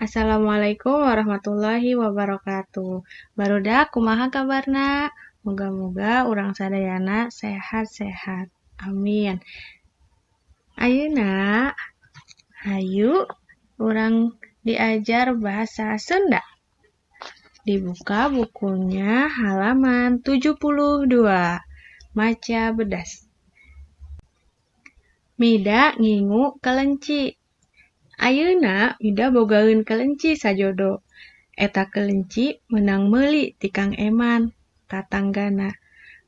Assalamualaikum warahmatullahi wabarakatuh. Barudak kumaha kabarna? Moga-moga urang sadayana sehat-sehat. Amin. Ayeuna hayu urang diajar bahasa Sunda. Dibuka bukunya halaman 72. Maca bedas. Mida ngingu kelenci. Ayeuna Mida bogaeun kelenci sajodo. Eta kelenci menang meuli ti Kang Eman, tatanggana.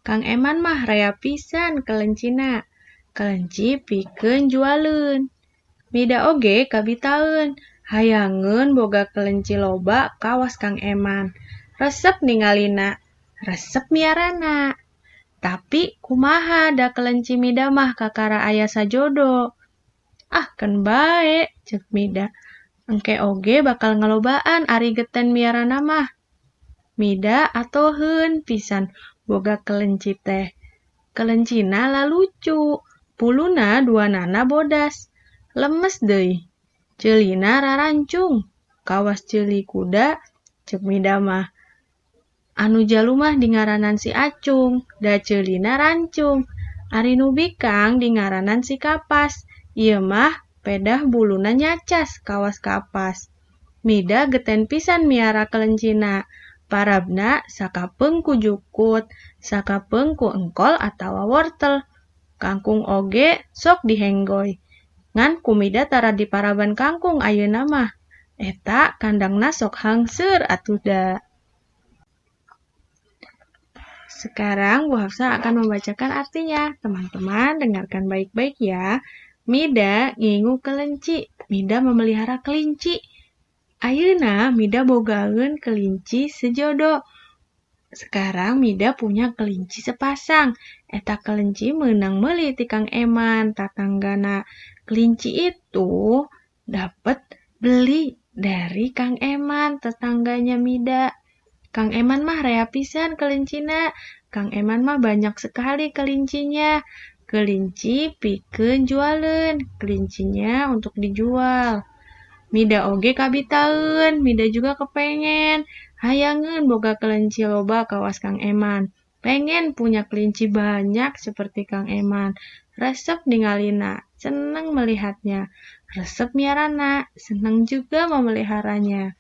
Kang Eman mah rea pisan kelencina. Kelenci pikeun jualeun. Mida oge kabitaeun, hayangeun boga kelenci loba kawas Kang Eman. Resep ningalina, resep miarana. Tapi kumaha da kelenci Mida mah kakara aya sajodo. Ah, kan bae, cek Mida. Engke oge bakal ngalobaan ari geten miarana mah. Mida atoheun pisan boga kelenci teh. Kelencina lalucu, puluna duanana bodas. Lemes deui. Ceulina rarancung, kawas ceuli kuda, cek Mida mah. Anu jalu mah dingaranan si Acung, da ceulina rancung. Ari nu bikang dingaranan si Kapas. Ieu mah pedah buluna nyacas kawas kapas. Mida geten pisan miara kelencina. Parabna sakapeung ku jukut, sakapeung ku engkol atawa wortel. Kangkung oge sok dihenggoy. Ngan ku Mida tara di paraban kangkung ayeuna mah. Eta kandangna sok hangseur atuh da. Sekarang Bu Hafsah akan membacakan artinya. Teman-teman dengarkan baik-baik ya. Mida ngingu kelenci. Mida memelihara kelinci. Ayeuna Mida bogaeun kelinci sejodo. Sekarang Mida punya kelinci sepasang. Eta kelinci meunang meuli ti Kang Eman, tatanggana. Kelinci itu dapat beli dari Kang Eman, tetangganya Mida. Kang Eman mah rea pisan kelincina. Kang Eman mah banyak sekali kelincinya. Kelinci pikeun jualeun, kelincinya untuk dijual. Mida oge kabitaeun, Mida juga kepengen. Hayangeun boga kelinci loba kawas Kang Eman. Pengen punya kelinci banyak seperti Kang Eman. Resep ningalina, seneng melihatnya. Resep miarana, seneng juga memeliharanya.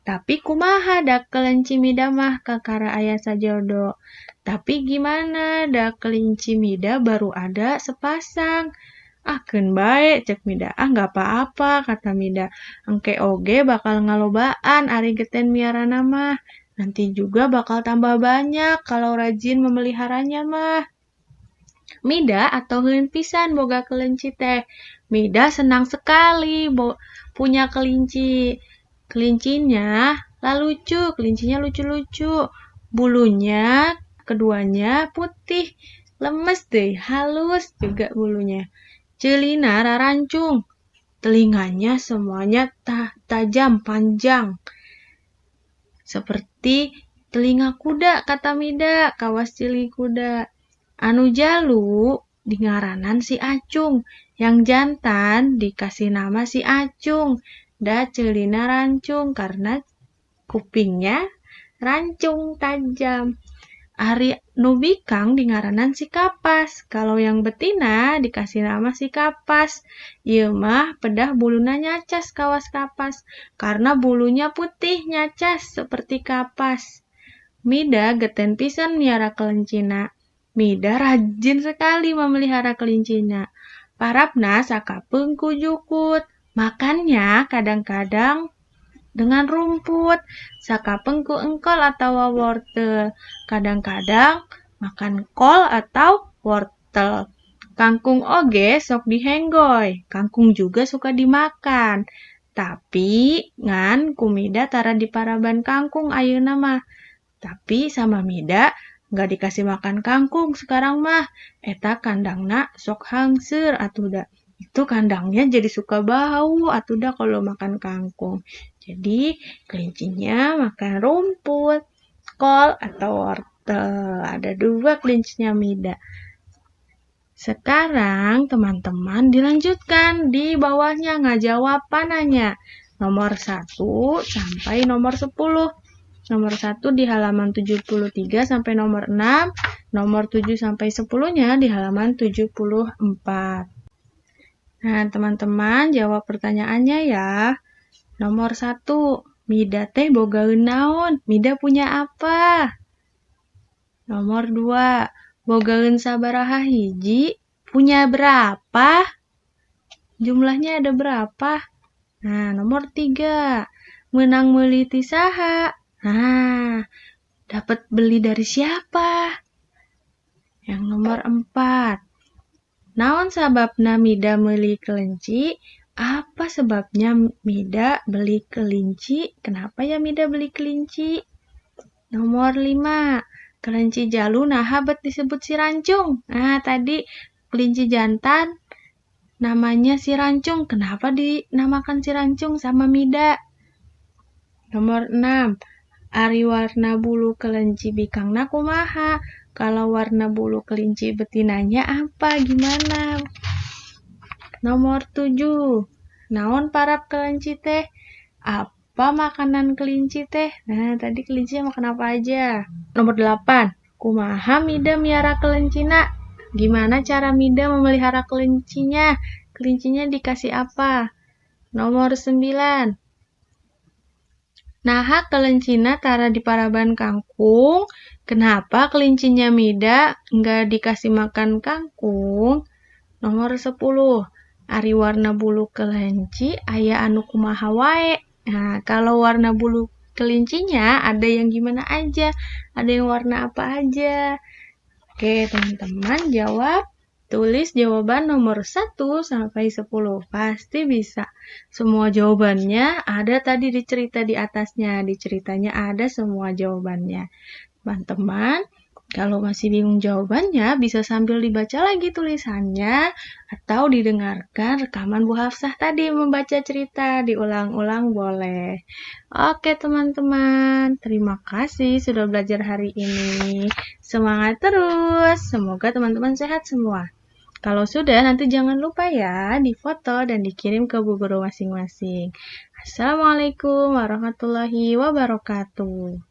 Tapi kumaha da kelinci Mida mah kakara aya sajodo. Tapi gimana da kelinci Mida baru ada sepasang. Ah, keun bae cek Mida. Ah, nggak apa-apa kata Mida. Engke oge bakal ngalobaan ari geten miarana mah. Nanti juga bakal tambah banyak kalau rajin memeliharanya mah. Mida atoheun pisan boga kelinci teh. Mida senang sekali punya kelinci. Kelincinya lucu, kelincinya lucu-lucu. Bulunya keduanya putih, lemes deh, halus juga bulunya. Ceulina rarancung, telinganya semuanya tajam, panjang. Seperti telinga kuda, kata Mida, kawas ceuli kuda. Anu jalu dingaranan si Acung, yang jantan dikasih nama si Acung. Da ceulina rancung karena kupingnya rancung tajam. Ari nu bikang dingaranan si Kapas. Kalau yang betina dikasih nama si Kapas. Ieu mah pedah buluna nyacas kawas kapas karena bulunya putih nyacas seperti kapas. Mida geten pisan miara kelencina. Mida rajin sekali memelihara kelincinya. Parabna sakapeung ku jukut. Makannya kadang-kadang dengan rumput, sakapeung ku engkol atau wortel. Kadang-kadang makan kol atau wortel. Kangkung oge sok dihenggoy. Kangkung juga suka dimakan. Tapi ngan ku Mida tara di paraban kangkung ayeuna mah. Tapi sama Mida nggak dikasih makan kangkung sekarang mah. Eta kandangna sok hangseur atuh da. Itu kandangnya jadi suka bau atuh da kalau makan kangkung. Jadi kelincinya makan rumput, kol atau wortel. Ada 2 kelincinya Mida. Sekarang teman-teman dilanjutkan di bawahnya ngajawab pananya. nomor 1 sampai nomor 10. Nomor 1 di halaman 73 sampai nomor 6, nomor 7 sampai 10-nya di halaman 74. Nah, teman-teman jawab pertanyaannya ya. Nomor 1, Mida teh bogaeun naon? Mida punya apa? Nomor 2, bogaeun sabaraha hiji? Punya berapa? Jumlahnya ada berapa? Nah, nomor 3, menang meuli ti saha? Nah, dapat beli dari siapa? Yang nomor 4, naon sababna Mida meuli kelinci? Apa sebabnya Mida beli kelinci? Kenapa ya Mida beli kelinci? Nomor 5, kelinci jalu naha bet disebut si rancung? Nah, tadi kelinci jantan namanya si rancung. Kenapa dinamakan si rancung sama Mida? Nomor 6, ari warna bulu kelinci bikangna kumaha? Kalau warna bulu kelinci betinanya apa? Gimana? Nomor 7, naon parab kelinci teh? Apa makanan kelinci teh? Nah, tadi kelinci makan apa aja? Nomor 8, kumaha Mida miara kelincina? Gimana cara Mida memelihara kelincinya? Kelincinya dikasih apa? Nomor 9, naha kelincina tara di paraban kangkung. Kenapa kelincinya Mida nggak dikasih makan kangkung? Nomor 10, ari warna bulu kelinci aya anu kumaha wae. Nah, kalau warna bulu kelincinya ada yang gimana aja? Ada yang warna apa aja? Oke, teman-teman jawab. Tulis jawaban nomor 1 sampai 10. Pasti bisa. Semua jawabannya ada tadi di cerita di atasnya. Di ceritanya ada semua jawabannya. Teman-teman, kalau masih bingung jawabannya, bisa sambil dibaca lagi tulisannya atau didengarkan rekaman Bu Hafsah tadi membaca cerita, diulang-ulang boleh. Oke teman-teman, terima kasih sudah belajar hari ini. Semangat terus, semoga teman-teman sehat semua. Kalau sudah, nanti jangan lupa ya difoto dan dikirim ke bu guru masing-masing. Assalamualaikum warahmatullahi wabarakatuh.